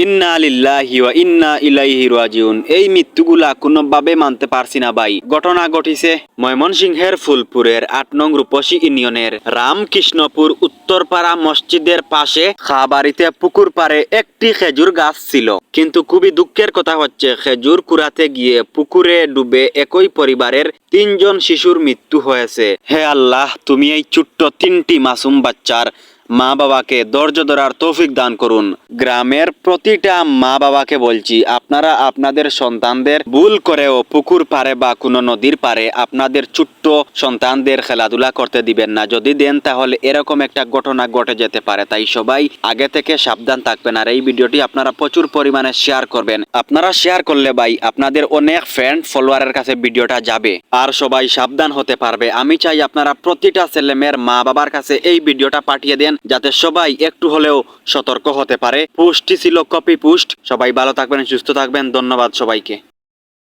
ইন্না লিল্লাহি ওয়া ইন্না ইলাইহি রাজিউন। এই মৃত্যুগুলা কোনোভাবে মানতে পারছি না ভাই। ঘটনা ঘটিছে ময়মনসিংহের ফুলপুরের ৮ নং রূপসী ইউনিয়নের রামকৃষ্ণপুর উত্তরপাড়া মসজিদের পাশে খাবাড়িতে পুকুর পাড়ে একটি খেজুর গাছ ছিল, কিন্তু খুবই দুঃখের কথা হচ্ছে খেজুর কুড়াতে গিয়ে পুকুরে ডুবে একই পরিবারের ৩ জন শিশুর মৃত্যু হয়েছে। হে আল্লাহ, তুমি এই ছোট্ট ৩টি মাসুম বাচ্চার মা বাবাকে ধৈর্য ধরার তৌফিক দান করুন। গ্রামের প্রতিটা মা বাবাকে বলছি, আপনারা আপনাদের সন্তানদের ভুল করেও পুকুর পাড়ে বা কোনো নদীর পাড়ে আপনাদের ছোট্ট সন্তানদের খেলাধুলা করতে দিবেন না। যদি দেন তাহলে এরকম একটা ঘটনা ঘটে যেতে পারে। তাই সবাই আগে থেকে সাবধান থাকবেন। আর এই ভিডিওটি আপনারা প্রচুর পরিমাণে শেয়ার করবেন। আপনারা শেয়ার করলে ভাই আপনাদের অনেক ফ্রেন্ড ফলোয়ারের কাছে ভিডিওটা যাবে আর সবাই সাবধান হতে পারবে। আমি চাই আপনারা প্রতিটা ছেলেমেয়ের মা বাবার কাছে এই ভিডিওটা পাঠিয়ে দেন, যাতে সবাই একটু হলেও সতর্ক হতে পারে। পোস্টটি ছিল কপি পোস্ট। সবাই ভালো থাকবেন, সুস্থ থাকবেন। ধন্যবাদ সবাইকে।